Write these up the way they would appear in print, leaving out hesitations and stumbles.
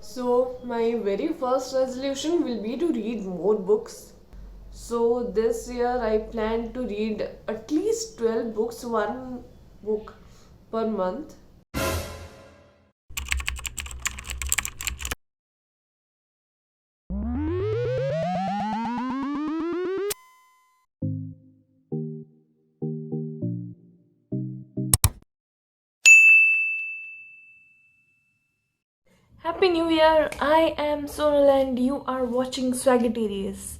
So my very first resolution will be to read more books. So this year I plan to read at least 12 books, one book per month. Happy New Year! I am Sonal and you are watching Swagittarius.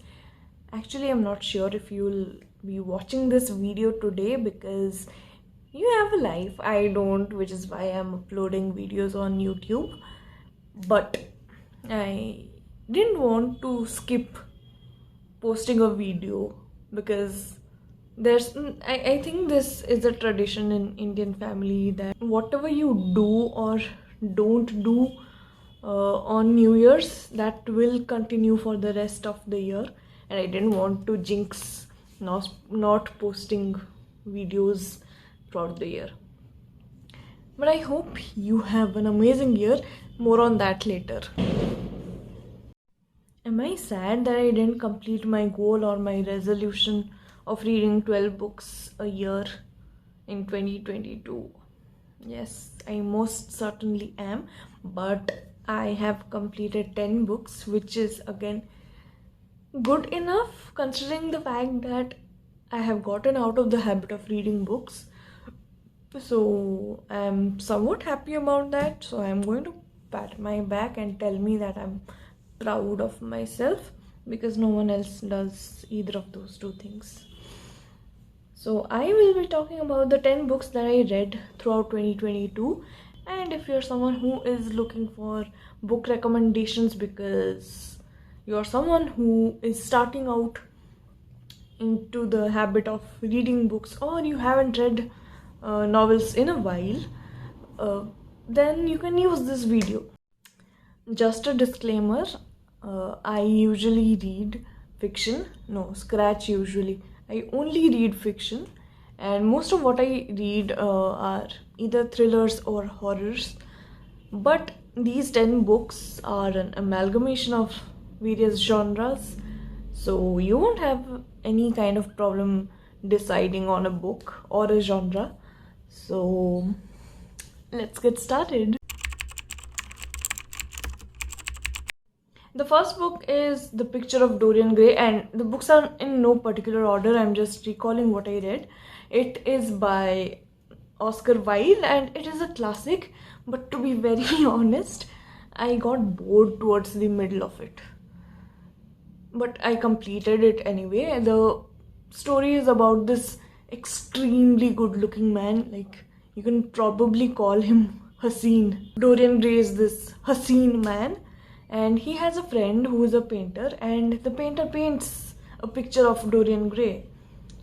Actually, I'm not sure if you'll be watching this video today because you have a life. I don't, which is why I'm uploading videos on YouTube. But I didn't want to skip posting a video because I think this is a tradition in Indian family that whatever you do or don't do on New Year's, that will continue for the rest of the year, and I didn't want to jinx not posting videos throughout the year. But I hope you have an amazing year. More on that later. Am I sad that I didn't complete my goal or my resolution of reading 12 books a year in 2022? Yes, I most certainly am, but I have completed 10 books, which is again good enough considering the fact that I have gotten out of the habit of reading books. So I'm somewhat happy about that. So I'm going to pat my back and tell me that I'm proud of myself because no one else does either of those two things. So I will be talking about the 10 books that I read throughout 2022. And if you're someone who is looking for book recommendations because you're someone who is starting out into the habit of reading books or you haven't read novels in a while, then you can use this video. Just a disclaimer, I usually read fiction. No, scratch usually. I only read fiction, and most of what I read are either thrillers or horrors. But these 10 books are an amalgamation of various genres, so you won't have any kind of problem deciding on a book or a genre. So let's get started. The first book is The Picture of Dorian Gray, and the books are in no particular order. I'm just recalling what I read. It is by Oscar Wilde and it is a classic, but to be very honest, I got bored towards the middle of it. But I completed it anyway. The story is about this extremely good looking man, like you can probably call him Haseen. Dorian Gray is this Haseen man, and he has a friend who is a painter, and the painter paints a picture of Dorian Gray,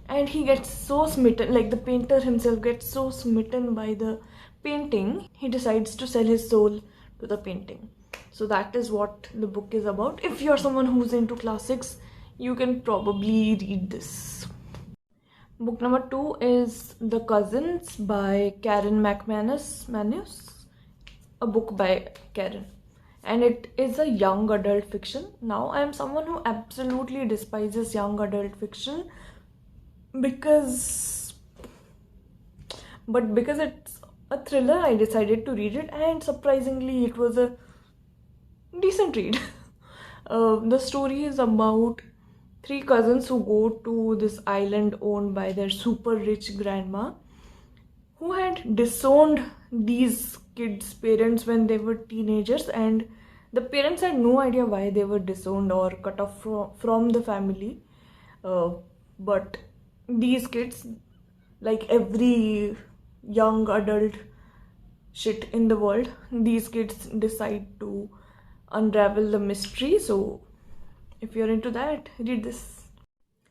and he gets so smitten, like the painter himself gets so smitten by the painting, he decides to sell his soul to the painting. So that is what the book is about. If you're someone who's into classics, you can probably read this. Book number 2 is The Cousins by Karen McManus, a book by Karen, and it is a young adult fiction. Now I am someone who absolutely despises young adult fiction because it's a thriller, I decided to read it, and surprisingly it was a decent read. The story is about 3 cousins who go to this island owned by their super rich grandma, who had disowned these kids' parents when they were teenagers, and the parents had no idea why they were disowned or cut off from the family. But these kids, like every young adult shit in the world, these kids decide to unravel the mystery. So if you're into that, read this.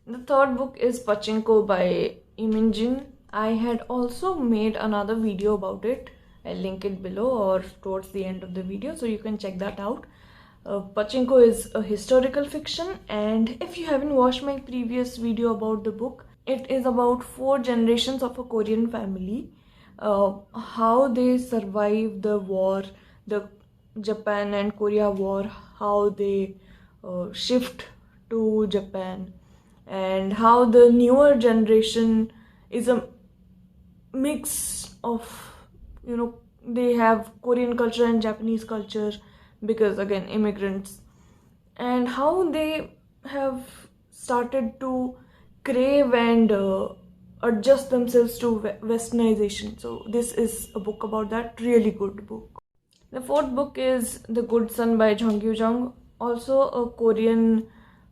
The third book is Pachinko by Min-jin. I had also made another video about it. I'll link it below or towards the end of the video, so you can check that out. Pachinko is a historical fiction, and if you haven't watched my previous video about the book, it is about 4 generations of a Korean family, how they survive the war, the Japan and Korea War, how they shift to Japan, and how the newer generation is a mix of, they have Korean culture and Japanese culture because, again, immigrants, and how they have started to crave and adjust themselves to westernization. So this is a book about that, really good book. The fourth book is The Good Son by You-jeong, also a Korean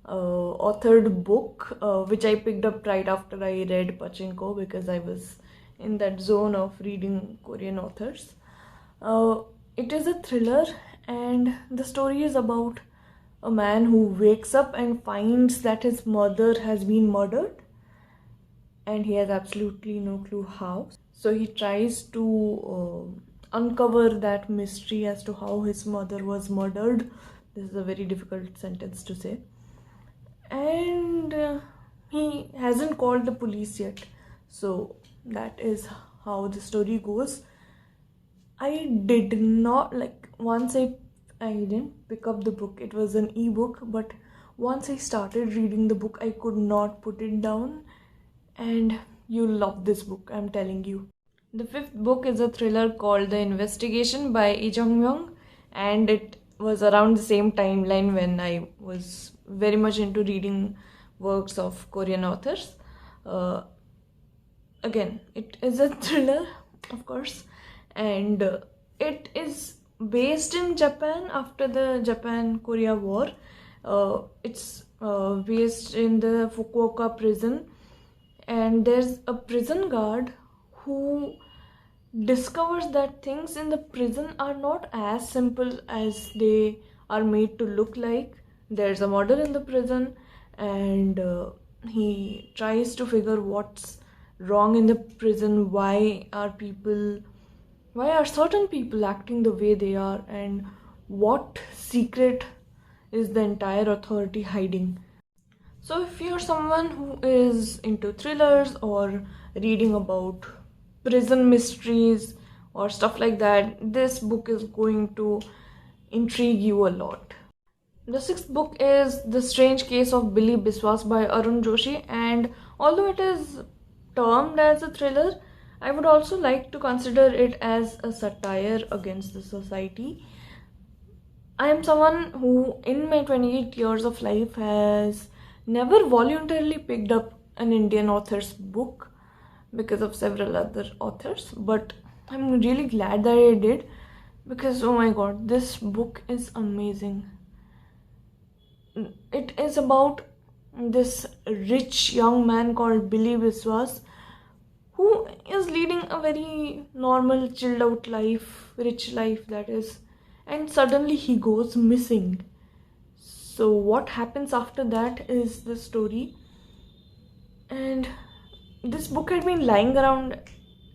authored book, which I picked up right after I read Pachinko because I was in that zone of reading Korean authors. It is a thriller, and the story is about a man who wakes up and finds that his mother has been murdered, and he has absolutely no clue how. So he tries to uncover that mystery as to how his mother was murdered. This is a very difficult sentence to say. And he hasn't called the police yet. So that is how the story goes. I did not, once I didn't pick up the book. It was an ebook, but once I started reading the book, I could not put it down. And you'll love this book, I'm telling you. The fifth book is a thriller called The Investigation by Jung-Myung, and it was around the same timeline when I was very much into reading works of Korean authors. Again, it is a thriller, of course, and it is based in Japan after the Japan-Korea War. It's based in the Fukuoka prison, and there's a prison guard who discovers that things in the prison are not as simple as they are made to look like. There's a murder in the prison, and he tries to figure what's wrong in the prison. Why are certain people acting the way they are, and what secret is the entire authority hiding? So if you're someone who is into thrillers or reading about prison mysteries or stuff like that, this book is going to intrigue you a lot. The sixth book is The Strange Case of Billy Biswas by Arun Joshi, and although it is termed as a thriller, I would also like to consider it as a satire against the society. I am someone who in my 28 years of life has never voluntarily picked up an Indian author's book because of several other authors, but I'm really glad that I did, because oh my god, this book is amazing. It is about this rich young man called Billy Biswas, who is leading a very normal, chilled out life, rich life that is, and suddenly he goes missing. So what happens after that is the story. And this book had been lying around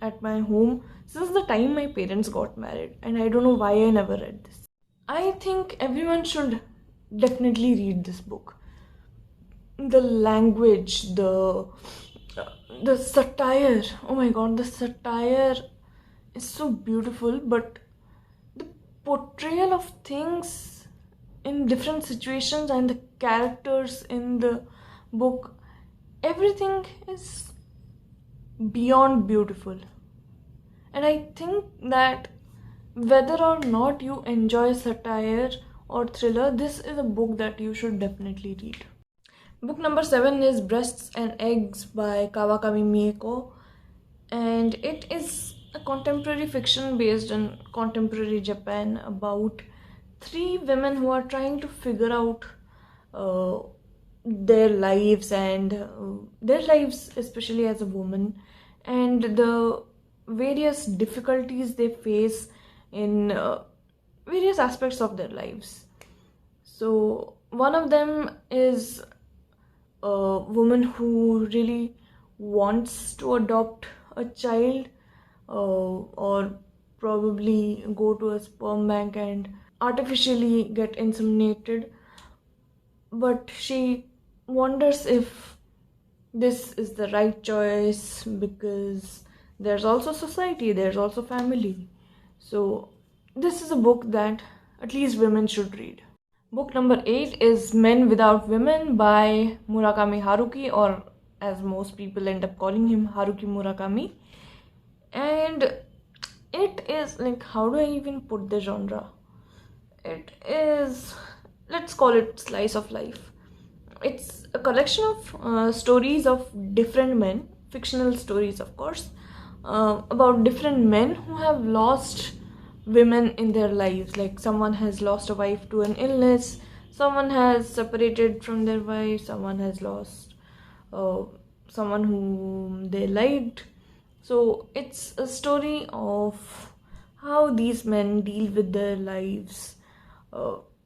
at my home since the time my parents got married, and I don't know why I never read this. I think everyone should definitely read this book. The language, the satire, oh my god, the satire is so beautiful, but the portrayal of things in different situations and the characters in the book, everything is beyond beautiful. And I think that whether or not you enjoy satire or thriller, this is a book that you should definitely read. Book number 7 is Breasts and Eggs by Kawakami Mieko, and it is a contemporary fiction based in contemporary Japan about 3 women who are trying to figure out their lives especially as a woman, and the various difficulties they face in various aspects of their lives. So one of them is a woman who really wants to adopt a child, or probably go to a sperm bank and artificially get inseminated, but she wonders if this is the right choice, because there's also society, there's also family. So this is a book that at least women should read. Book number 8 is Men Without Women by Murakami Haruki, or as most people end up calling him, Haruki Murakami. And it is like, how do I even put the genre? It is, let's call it slice of life. It's a collection of stories of different men, fictional stories of course, about different men who have lost women in their lives. Like someone has lost a wife to an illness, someone has separated from their wife, someone has lost someone whom they liked. So it's a story of how these men deal with their lives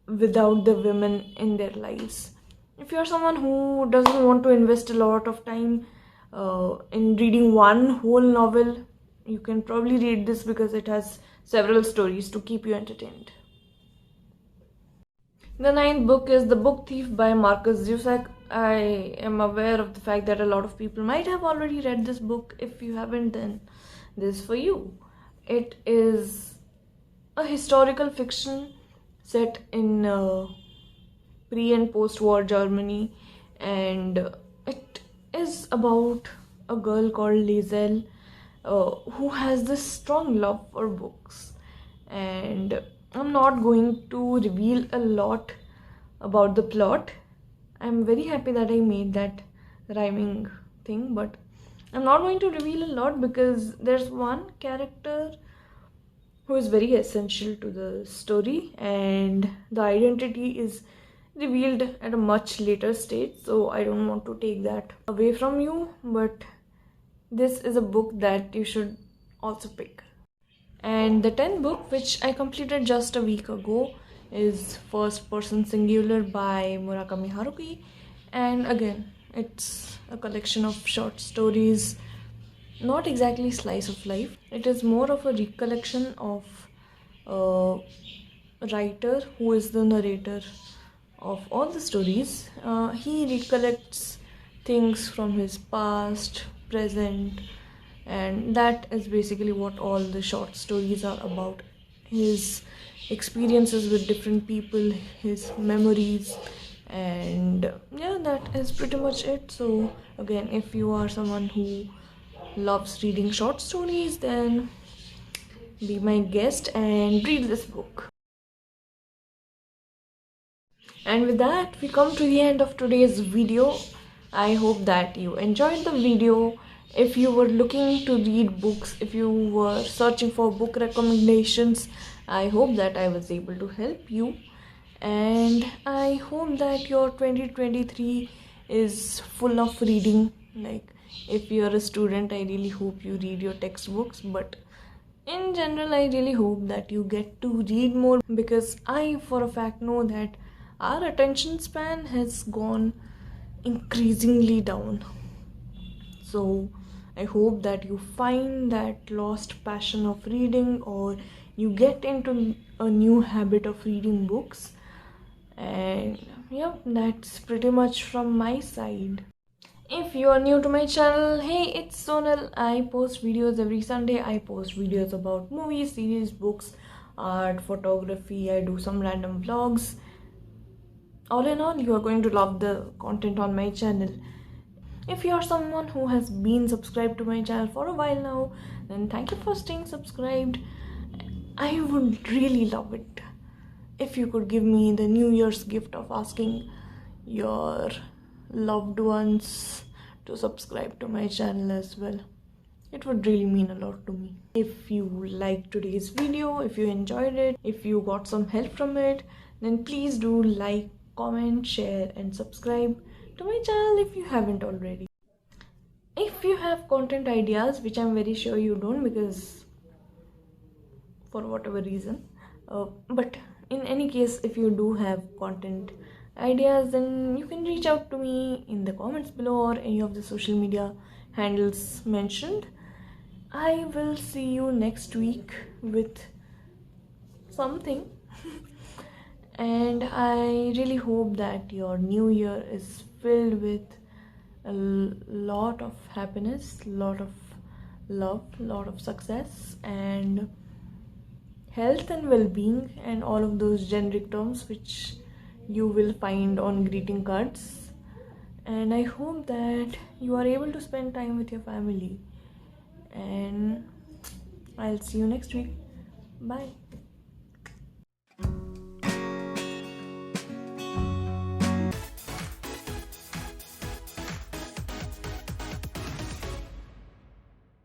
without the women in their lives. If you're someone who doesn't want to invest a lot of time in reading one whole novel, you can probably read this because it has several stories to keep you entertained. The 9th book is The Book Thief by Markus Zusak. I am aware of the fact that a lot of people might have already read this book. If you haven't, then this is for you. It is a historical fiction set in pre- and post-war Germany, and it is about a girl called Liesel who has this strong love for books. And I'm not going to reveal a lot about the plot. I'm very happy that I made that rhyming thing, but I'm not going to reveal a lot because there's one character who is very essential to the story, and the identity is revealed at a much later stage, so I don't want to take that away from you, but this is a book that you should also pick. And the 10th book, which I completed just a week ago, is First Person Singular by Murakami Haruki. And again, it's a collection of short stories, not exactly slice of life. It is more of a recollection of a writer who is the narrator of all the stories. He recollects things from his past, present, and that is basically what all the short stories are about. His experiences with different people, his memories, and yeah, that is pretty much it. So again, if you are someone who loves reading short stories, then be my guest and read this book. And with that, we come to the end of today's video. I hope that you enjoyed the video. If you were looking to read books, if you were searching for book recommendations, I hope that I was able to help you. And I hope that your 2023 is full of reading. Like, if you're a student, I really hope you read your textbooks. But in general, I really hope that you get to read more, because I for a fact know that our attention span has gone increasingly down. So I hope that you find that lost passion of reading, or you get into a new habit of reading books. And yeah, that's pretty much from my side. If you are new to my channel, hey, it's Sonal. I post videos every Sunday. I post videos about movies, series, books, art, photography. I do some random vlogs. All in all, you are going to love the content on my channel. If you are someone who has been subscribed to my channel for a while now, then thank you for staying subscribed. I would really love it if you could give me the New Year's gift of asking your loved ones to subscribe to my channel as well. It would really mean a lot to me. If you liked today's video, if you enjoyed it, if you got some help from it, then please do like, comment, share and subscribe to my channel if you haven't already. If you have content ideas, which I'm very sure you don't, because for whatever reason, but in any case, if you do have content ideas, then you can reach out to me in the comments below or any of the social media handles mentioned. I will see you next week with something. And I really hope that your new year is filled with a lot of happiness, lot of love, lot of success, and health and well-being, and all of those generic terms which you will find on greeting cards. And I hope that you are able to spend time with your family, and I'll see you next week. Bye.